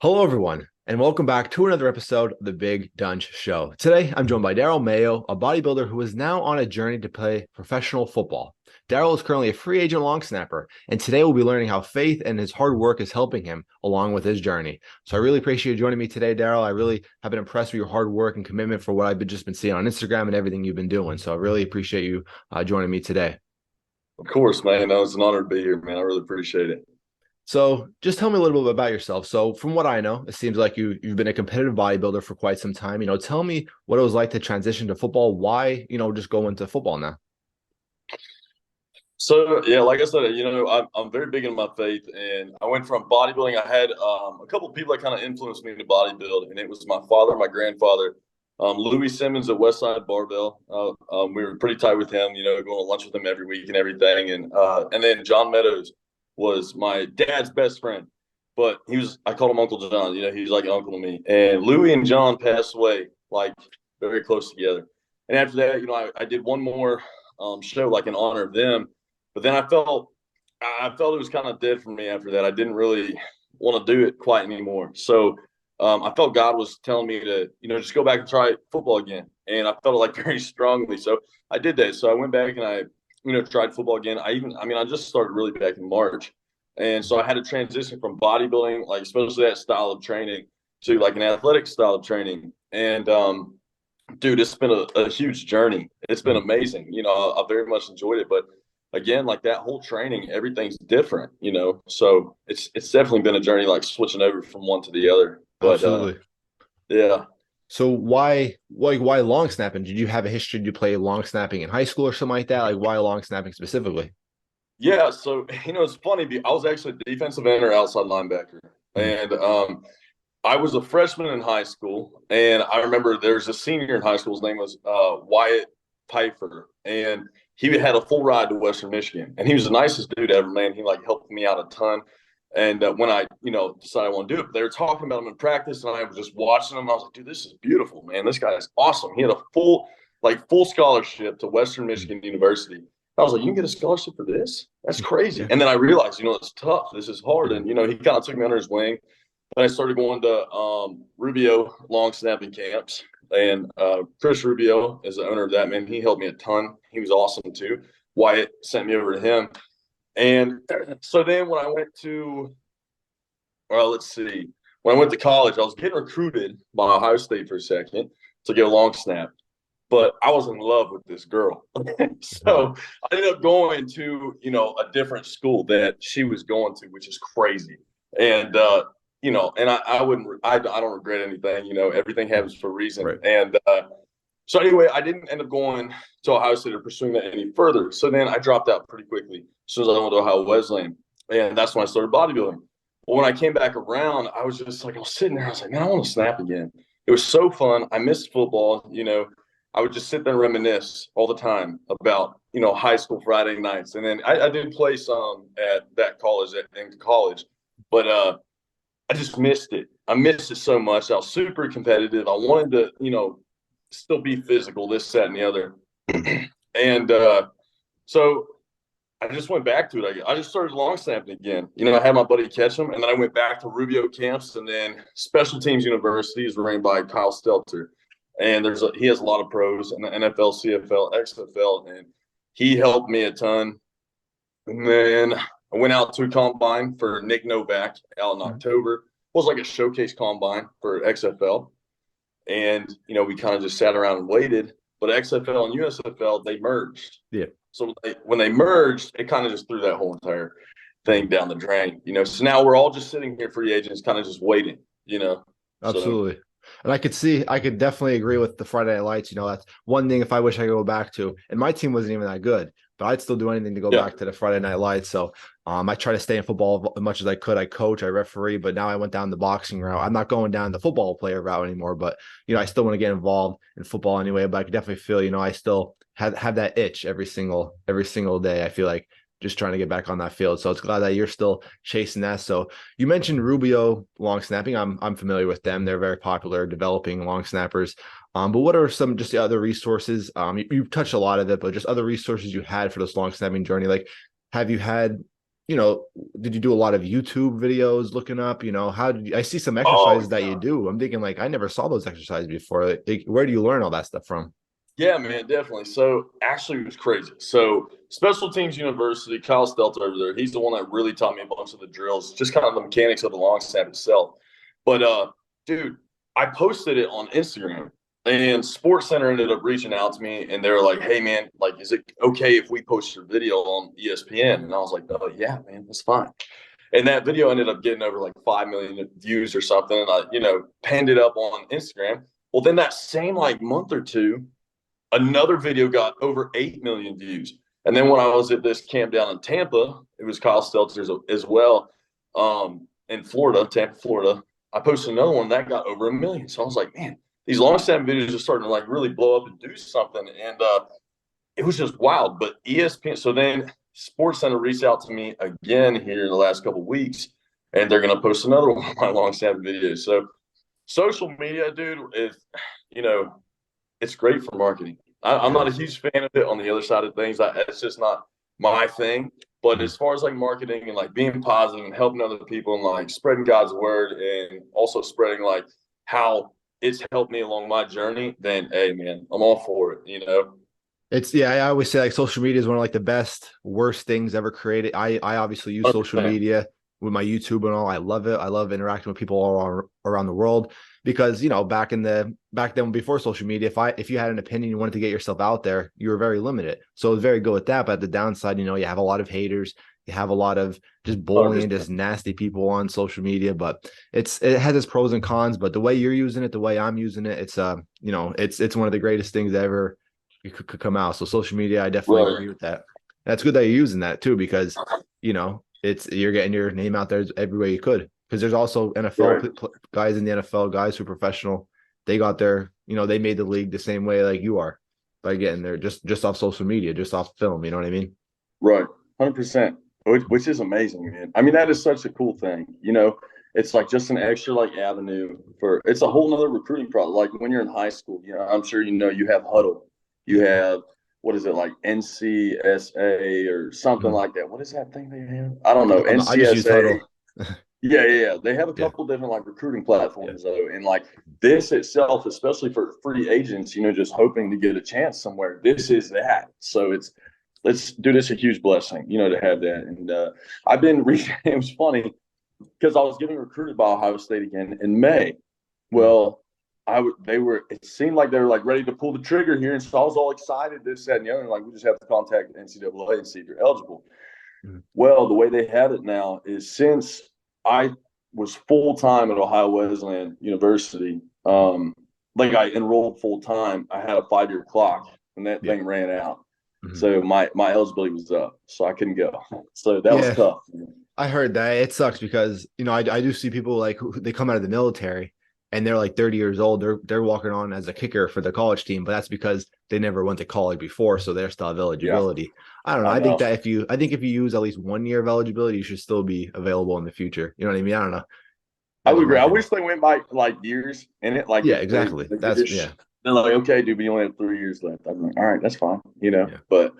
Hello, everyone, and welcome back to another episode of the Big Donch Show. Today, I'm joined by Darryl Mayo, a bodybuilder who is now on a journey to play professional football. Darryl is currently a free agent long snapper, and today we'll be learning how faith and his hard work is helping him along with his journey. So I really appreciate you joining me today, Darryl. I really have been impressed with your hard work and commitment for what I've just been seeing on Instagram and everything you've been doing. So I really appreciate you joining me today. Of course, man. No, it's an honor to be here, man. I really appreciate it. So just tell me a little bit about yourself. So from what I know, it seems like you've been a competitive bodybuilder for quite some time. Tell me what it was like to transition to football. Why, just go into football now? So yeah, like I said, I'm very big in my faith, and I went from bodybuilding. I had a couple of people that kind of influenced me to bodybuild, and it was my father, my grandfather, Louis Simmons at Westside Barbell. We were pretty tight with him, going to lunch with him every week and everything, and then John Meadows was my dad's best friend, but I called him Uncle John. He's like an uncle to me. And Louis and John passed away like very close together. And after that, I did one more show like in honor of them. But then I felt it was kind of dead for me after that. I didn't really want to do it quite anymore. So I felt God was telling me to, just go back and try football again. And I felt it like very strongly. So I did that. So I went back and I tried football again. I just started really back in March. And so I had to transition from bodybuilding, like especially that style of training, to like an athletic style of training. And dude, it's been a huge journey. It's been amazing. I very much enjoyed it. But again, like that whole training, everything's different, So it's definitely been a journey, like switching over from one to the other. But Absolutely. yeah. So why long snapping? Did you have a history? Did you play long snapping in high school or something like that? Like why long snapping specifically? Yeah, so it's funny. I was actually a defensive end or outside linebacker, Hmm. and I was a freshman in high school, and I remember there's a senior in high school. His name was Wyatt Pfeiffer, and he had a full ride to Western Michigan, and he was the nicest dude ever, man. He like helped me out a ton, and when I decided I want to do it, they were talking about him in practice, and I was just watching him. I was like, dude, this is beautiful, man. This guy is awesome. He had a full scholarship to Western Michigan University. I was like, you can get a scholarship for this? That's crazy. Yeah. And then I realized, it's tough. This is hard. And, he kind of took me under his wing. And I started going to Rubio long snapping camps. And Chris Rubio is the owner of that, man. He helped me a ton. He was awesome too. Wyatt sent me over to him. And so then when I went to, well, let's see, when I went to college, I was getting recruited by Ohio State for a second to get a long snap, but I was in love with this girl. Uh, So I ended up going to, a different school that she was going to, which is crazy. And, and I don't regret anything, everything happens for a reason. right. And so anyway, I didn't end up going to Ohio State or pursuing that any further. So then I dropped out pretty quickly as soon as I went to Ohio Wesleyan. And that's when I started bodybuilding. But when I came back around, I was just like, I was sitting there, I was like, man, I want to snap again. It was so fun. I missed football, I would just sit there and reminisce all the time about, high school Friday nights. And then I did play some at that college, in college, but I just missed it. I missed it so much. I was super competitive. I wanted to, still be physical, this, that, and the other. And so I just went back to it. I just started long snapping again. I had my buddy catch him, and then I went back to Rubio camps, and then Special Teams University is ran by Kyle Stelter, and he has a lot of pros in the NFL, CFL, XFL, and he helped me a ton. And then I went out to a combine for Nick Novak out in October. It was like a showcase combine for XFL, and we kind of just sat around and waited. But XFL and USFL, they merged. Yeah. So when they merged, it kind of just threw that whole entire thing down the drain. So now we're all just sitting here, free agents, kind of just waiting. So Absolutely. And I could definitely agree with the Friday Night Lights. That's one thing if I wish I could go back to. And my team wasn't even that good, but I'd still do anything to go yeah, back to the Friday Night Lights. So I try to stay in football as much as I could. I coach, I referee, but now I went down the boxing route. I'm not going down the football player route anymore, but I still want to get involved in football anyway. But I could definitely feel, I still have that itch every single day. I feel like just trying to get back on that field. So it's glad that you're still chasing that. So you mentioned Rubio long snapping. I'm familiar with them. They're very popular, developing long snappers. But what are some just the other resources? You've touched a lot of it, but just other resources you had for this long snapping journey. Like, have you had did you do a lot of YouTube videos looking up? How did I see some Oh exercises that you yeah. do? I'm thinking like I never saw those exercises before. Like, where do you learn all that stuff from? Yeah, man, definitely. So actually, it was crazy. So Special Teams University, Kyle Stelter over there, he's the one that really taught me a bunch of the drills, just kind of the mechanics of the long snap itself. But dude, I posted it on Instagram, and Sports Center ended up reaching out to me, and they were like, "Hey, man, like, is it okay if we post your video on ESPN?" And I was like, "Oh yeah, man, that's fine." And that video ended up getting over like 5 million views or something, and I, pinned it up on Instagram. Well, then that same like month or two, another video got over 8 million views. And then when I was at this camp down in Tampa, it was Kyle Stelter's as well, in Florida, Tampa, Florida. I posted another one that got over 1 million. So I was like, man, these long snap videos are starting to like really blow up and do something. And it was just wild. But ESPN, so then Sports Center reached out to me again here in the last couple of weeks, and they're going to post another one of my long snap videos. So social media, dude, is, you know, it's great for marketing. I'm Yeah. not a huge fan of it on the other side of things. It's just not my thing. But Mhm. as far as like marketing and like being positive and helping other people and like spreading God's word and also spreading like how it's helped me along my journey, then hey man, I'm all for it, you know? It's yeah, I always say like social media is one of like the best, worst things ever created. I obviously use social 100%. media with my YouTube and all. I love it. I love interacting with people around the world because back then before social media, if you had an opinion, you wanted to get yourself out there, you were very limited. So it was very good with that. But the downside, you have a lot of haters, you have a lot of just bullying, just 100%. nasty people on social media. But it has its pros and cons. But the way you're using it, the way I'm using it, it's one of the greatest things ever could come out. So social media, I definitely Right. agree with that. That's good that you're using that too, because it's you're getting your name out there every way you could. Because there's also NFL Right. guys in the NFL, guys who are professional. They got their, they made the league the same way like you are by getting there just off social media, just off film. You know what I mean? Right. 100%. Which is amazing, man. I mean, that is such a cool thing. It's like just an extra like avenue for it's a whole nother recruiting process. Like when you're in high school, I'm sure you have huddle. You Yeah. have what is it like NCSA or something Mhm. like that. What is that thing they have? I don't know. I just use NCSA. Huddle. Yeah, yeah, yeah. They have a Yeah. couple different like recruiting Yeah. platforms though, and like this itself, especially for free agents, just hoping to get a chance somewhere. This is that. So let's do this a huge blessing, to have that. And I've been reading. It was funny because I was getting recruited by Ohio State again in May. Mhm. Well, they were. It seemed like they were like ready to pull the trigger here, and so I was all excited. This, that, and the other. And like we just have to contact NCAA and see if you're eligible. Mhm. Well, the way they have it now is since I was full time at Ohio Wesleyan University, like I enrolled full time, I had a 5 year clock, and that Yeah. thing ran out. Mhm. So my eligibility was up, so I couldn't go. So that was Yeah. tough. I heard that it sucks because I do see people like who they come out of the military and they're like 30 years old. They're walking on as a kicker for the college team, but that's because they never went to college before, so they're still have Yeah, eligibility. I don't know. I know. I think if you use at least 1 year of eligibility, you should still be available in the future. You know what I mean? I don't know. I That's would just my agree. I opinion. wish they went by like years in it. Like Yeah, if exactly. they could That's just yeah, they're like, okay, dude, we only have 3 years left. I'm like, all right, that's fine. yeah. But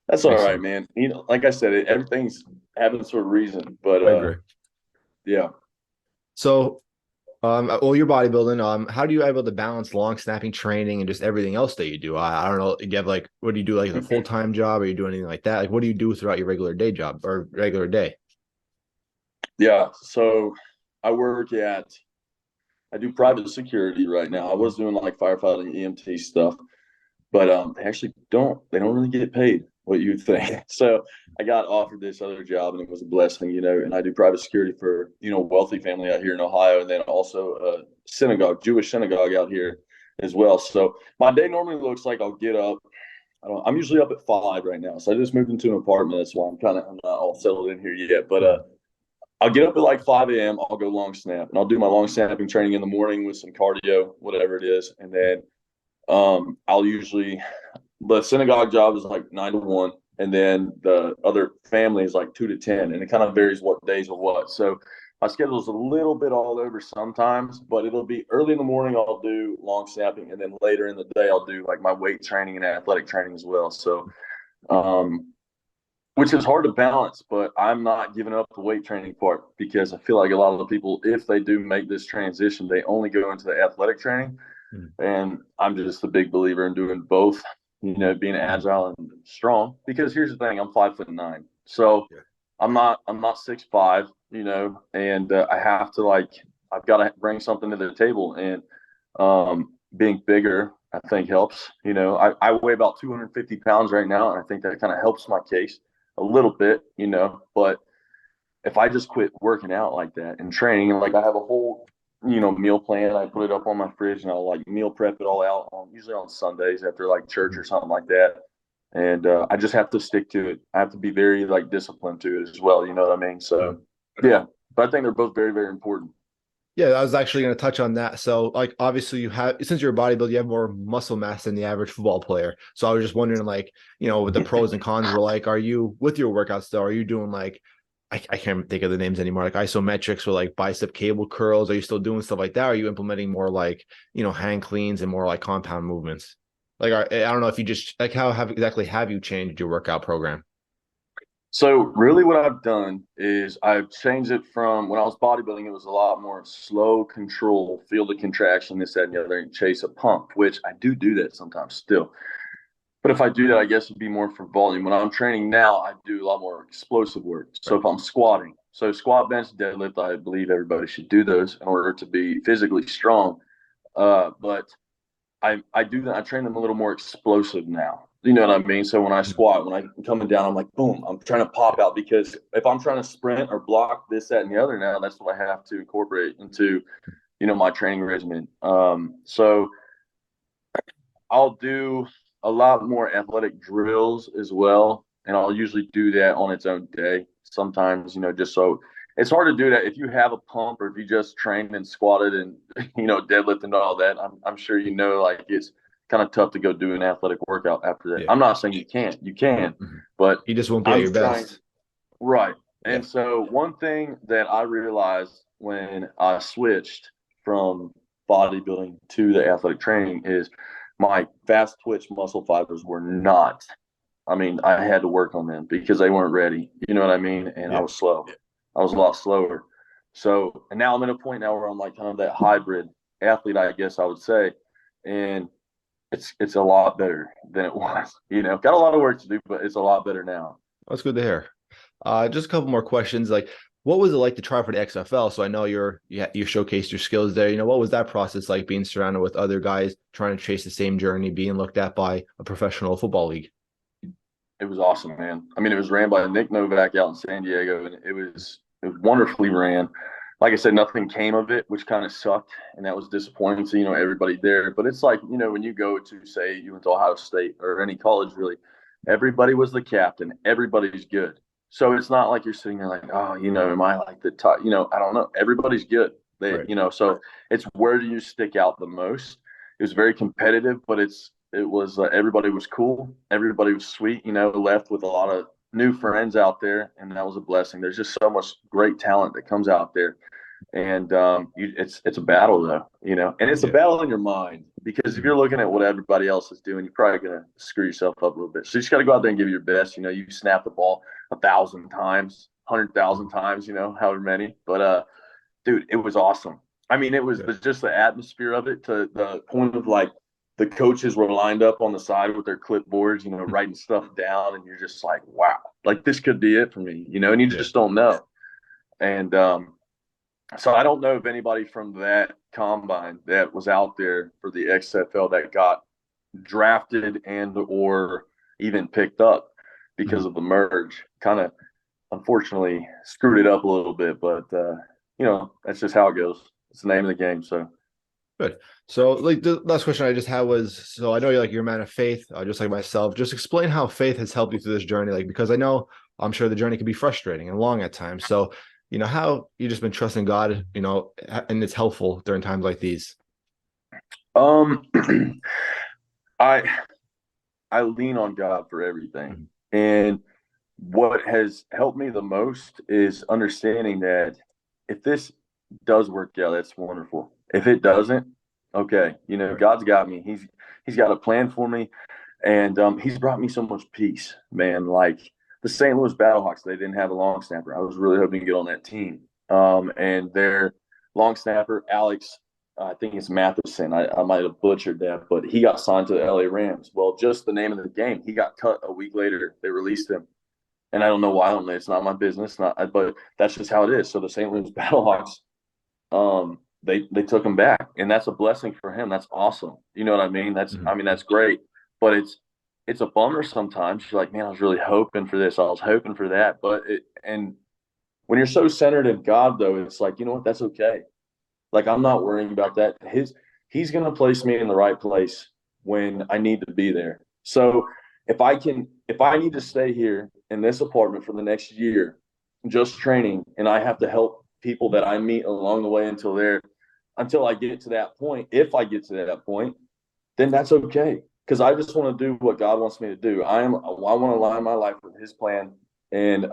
that's all Makes right, sense. man. Like I said, everything's happens for a reason. But I agree. yeah. So well, you're bodybuilding. How do you able to balance long snapping training and just everything else that you do? I don't know. Do you have like, what do you do like a full time job? Or you do anything like that? Like, what do you do throughout your regular day job or regular day? Yeah. So I work at I do private security right now. I was doing like firefighting EMT stuff, but they don't really get paid what you'd think. So I got offered this other job and it was a blessing. And I do private security for, a wealthy family out here in Ohio and then also a synagogue, Jewish synagogue out here as well. So my day normally looks like I'll get up. I'm usually up at 5 right now. So I just moved into an apartment. That's why I'm not all settled in here yet. But Mhm. I'll get up at like 5 a.m. I'll go long snap and I'll do my long snapping training in the morning with some cardio, whatever it is. And then I'll usually, the synagogue job is like 9 to 1. And then the other family is like 2 to 10. And it kind of varies what days or what. So my schedule is a little bit all over sometimes, but it'll be early in the morning. I'll do long snapping. And then later in the day, I'll do like my weight training and athletic training as well. So, um, which is hard to balance, but I'm not giving up the weight training part because I feel like a lot of the people, if they do make this transition, they only go into the athletic training. Mhm. And I'm just a big believer in doing both, being Mhm. agile and strong. Because here's the thing, I'm 5'9". So Yeah. I'm not 6'5", and I have to I've got to bring something to the table. And being bigger, I think helps. I weigh about 250 pounds right now, and I think that kind of helps my case a little bit, but if I just quit working out like that and training, and I have a whole, meal plan, I put it up on my fridge and I'll meal prep it all out usually on Sundays after church Mhm. or something like that. And I just have to stick to it. I have to be very disciplined to it as well. You know what I mean? Mhm. So yeah, but I think they're both very, very important. Yeah, I was actually going to touch on that. So, obviously, you have since you're a bodybuilder, you have more muscle mass than the average football player. So, I was just wondering, what the pros and cons were like. Are you with your workouts though? Are you doing I can't think of the names anymore, like isometrics or bicep cable curls? Are you still doing stuff like that? Are you implementing more hand cleans and more compound movements? I don't know if you just how have you changed your workout program? So really what I've done is I've changed it from when I was bodybuilding, it was a lot more slow control, feel the contraction, this, that, and the other, and chase a pump, which I do that sometimes still. But if I do that, I guess it'd be more for volume. When I'm training now, I do a lot more explosive work. So Right. if I'm squatting, so squat, bench, deadlift, I believe everybody should do those in order to be physically strong. But I do that. I train them a little more explosive now. You know what I mean? So when I Mhm. squat, when I'm coming down, I'm like, boom, I'm trying to pop out because if I'm trying to sprint or block this, that, and the other now, that's what I have to incorporate into, my training regimen. So I'll do a lot more athletic drills as well. And I'll usually do that on its own day. Sometimes, just so it's hard to do that if you have a pump or if you just trained and squatted and, deadlift and all that. I'm sure it's kind of tough to go do an athletic workout after that. Yeah. I'm not saying you can't, you can, Mhm. but You just won't be at I'm your just trying. best. Right. Yeah. And so one thing that I realized when I switched from bodybuilding to the athletic training is my fast twitch muscle fibers were not. I mean, I had to work on them because they weren't ready. You know what I mean? And I Yeah. was slow. I was a lot slower. So, and now I'm at a point now where I'm kind of that hybrid athlete, I guess I would say. And it's a lot better than it was. Got a lot of work to do, but it's a lot better now. That's good to hear. Just a couple more questions. What was it like to try for the XFL? So I know you showcased your skills there. What was that process like being surrounded with other guys trying to chase the same journey, being looked at by a professional football league? It was awesome, man. I mean, it was ran by Nick Novak out in San Diego, and it was wonderfully ran. Like I said, nothing came of it, which kind of sucked, and that was disappointing to everybody there. But it's like when you go to say you went to Ohio State or any college, really, everybody was the captain. Everybody's good, so it's not like you're sitting there like, oh, am I like the top? I don't know. Everybody's good. They, Right. so it's where do you stick out the most? It was very competitive, but it was everybody was cool, everybody was sweet. Left with a lot of new friends out there, and that was a blessing. There's just so much great talent that comes out there, and it's a battle though, and it's a Yeah. battle in your mind because if Mhm. you're looking at what everybody else is doing, you're probably gonna screw yourself up a little bit. So you just got to go out there and give your best. You snap the ball 1,000 times, 100,000 times, however many. But dude, it was awesome. I mean, it was Yeah. just the atmosphere of it to the point of the coaches were lined up on the side with their clipboards, writing stuff down, and you're just like, wow, like this could be it for me, and you Yeah. just don't know. And so I don't know if anybody from that combine that was out there for the XFL that got drafted and or even picked up because Mhm. of the merge. Kind of unfortunately screwed it up a little bit, but that's just how it goes. It's the name of the game. So Good. So, the last question I just had was, so I know you're a man of faith, just like myself. Just explain how faith has helped you through this journey, because I know I'm sure the journey can be frustrating and long at times. So, how you just been trusting God, and it's helpful during times like these. um I I lean on God for everything. Mhm. And what has helped me the most is understanding that if this does work out, that's wonderful. If it doesn't, okay, Right. God's got me. He's got a plan for me, and he's brought me so much peace, man. Like the St. Louis Battlehawks, they didn't have a long snapper. I was really hoping to get on that team. And their long snapper, Alex, I think it's Matheson. I might have butchered that, but he got signed to the LA Rams. Well, just the name of the game, he got cut a week later. They released him. And I don't know why. I don't know. It's not my business. But that's just how it is. So the St. Louis Battlehawks, they took him back, and that's a blessing for him. That's awesome. You know what I mean? That's great. But it's a bummer sometimes. You're like, man, I was really hoping for this. I was hoping for that. And when you're so centered in God, though, it's like, you know what? That's okay. Like, I'm not worrying about that. He's going to place me in the right place when I need to be there. So if I need to stay here in this apartment for the next year, just training, and I have to help people that I meet along the way until I get to that point, if I get to that point, then that's okay. Because I just want to do what God wants me to do. I want to align my life with His plan, and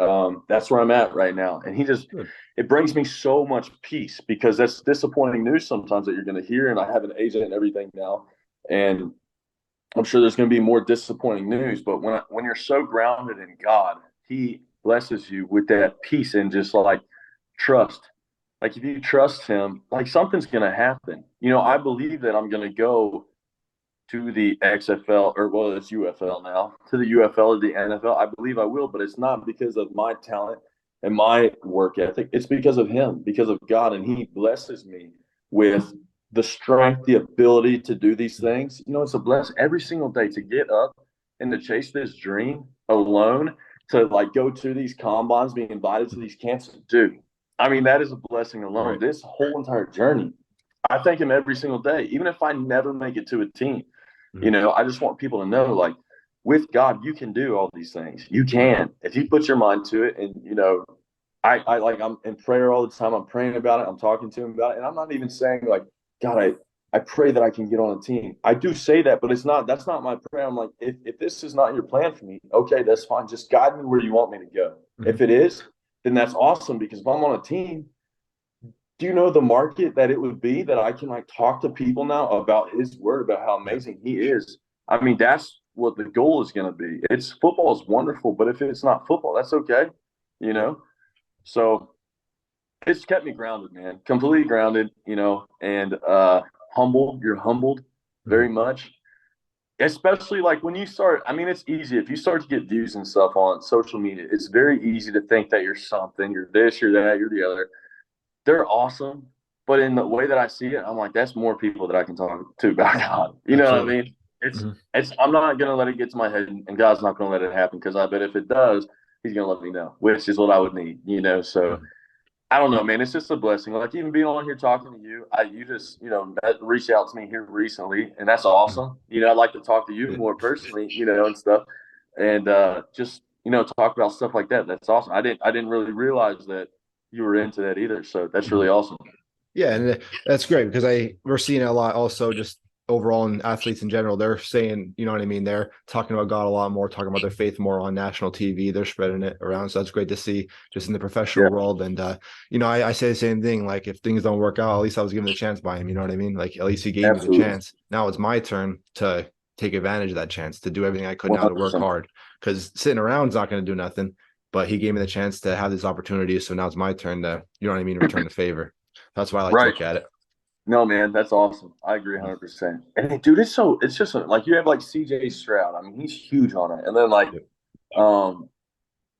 that's where I'm at right now. And it brings me so much peace, because that's disappointing news sometimes that you're going to hear. And I have an agent and everything now, and I'm sure there's going to be more disappointing news. But when you're so grounded in God, He blesses you with that peace and just like trust. Like, if you trust Him, like, something's going to happen. You know, I believe that I'm going to go to the XFL, or well, it's UFL now, to the UFL or the NFL. I believe I will, but it's not because of my talent and my work ethic. It's because of Him, because of God, and He blesses me with the strength, the ability to do these things. You know, it's a blessing every single day to get up and to chase this dream alone, to like go to these combines, be invited to these camps. Dude, I mean, that is a blessing alone. Right. This whole entire journey, I thank Him every single day, even if I never make it to a team. You know, I just want people to know, like, with God, you can do all these things. You can, if you put your mind to it. And, you know, I'm in prayer all the time. I'm praying about it. I'm talking to Him about it. And I'm not even saying like, God, I pray that I can get on a team. I do say that, but that's not my prayer. I'm like, if this is not your plan for me, okay, that's fine. Just guide me where you want me to go. Mm-hmm. If it is, then that's awesome, because if I'm on a team, do you know the market that it would be that I can like talk to people now about His word, about how amazing He is? I mean, that's what the goal is going to be. Football is wonderful, but if it's not football, that's okay, you know? So it's kept me grounded, man, completely grounded, you know, and humble. You're humbled very much, especially like when you start. I mean, it's easy if you start to get views and stuff on social media. It's very easy to think that you're something, you're this, you're that, you're the other. They're awesome, but in the way that I see it, I'm like, that's more people that I can talk to about God. You know what I mean? It's I'm not gonna let it get to my head, and God's not gonna let it happen, because I bet if it does, He's gonna let me know, which is what I would need. You know, so I don't know, man. It's just a blessing. Like, even being on here talking to you, you just, you know, reached out to me here recently, and that's awesome. You know, I'd like to talk to you more personally, you know, and stuff, and just, you know, talk about stuff like that. That's awesome. I didn't really realize that you were into that either. So that's really awesome. Yeah. And that's great, because we're seeing it a lot also, just overall in athletes in general. They're saying, you know what I mean? They're talking about God a lot more, talking about their faith more on national TV. They're spreading it around. So that's great to see just in the professional world. And, you know, I say the same thing. Like, if things don't work out, at least I was given a chance by Him. You know what I mean? Like, at least He gave me the chance. Now it's my turn to take advantage of that chance, to do everything I could 100%. Now to work hard, because sitting around is not going to do nothing. But He gave me the chance to have this opportunity. So now it's my turn to, you know what I mean, return the favor. That's why I like to look at it. No, man, that's awesome. I agree 100%. And dude, it's just like, you have like CJ Stroud. I mean, he's huge on it. And then like,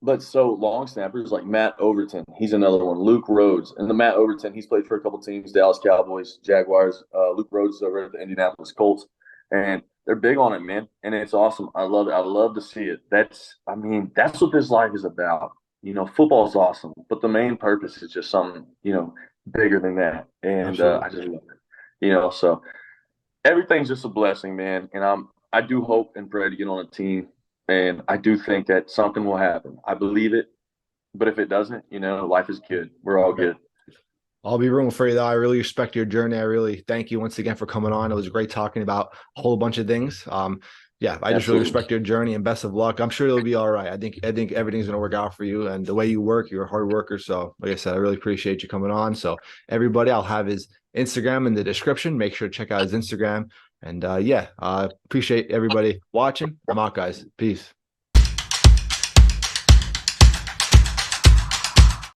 but so long snappers like Matt Overton, he's another one. Luke Rhodes, and the Matt Overton, he's played for a couple teams: Dallas Cowboys, Jaguars. Luke Rhodes is over at the Indianapolis Colts, and they're big on it, man. And it's awesome. I love it. I love to see it. That's what this life is about. You know, football is awesome, but the main purpose is just something, you know, bigger than that. And I just love it. You know, so everything's just a blessing, man. And I do hope and pray to get on a team. And I do think that something will happen. I believe it. But if it doesn't, you know, life is good. We're all good. I'll be rooting for you, though. I really respect your journey. I really thank you once again for coming on. It was great talking about a whole bunch of things. I just really respect your journey, and best of luck. I'm sure it'll be all right. I think everything's going to work out for you, and the way you work, you're a hard worker. So like I said, I really appreciate you coming on. So everybody, I'll have his Instagram in the description. Make sure to check out his Instagram. And appreciate everybody watching. I'm out, guys. Peace.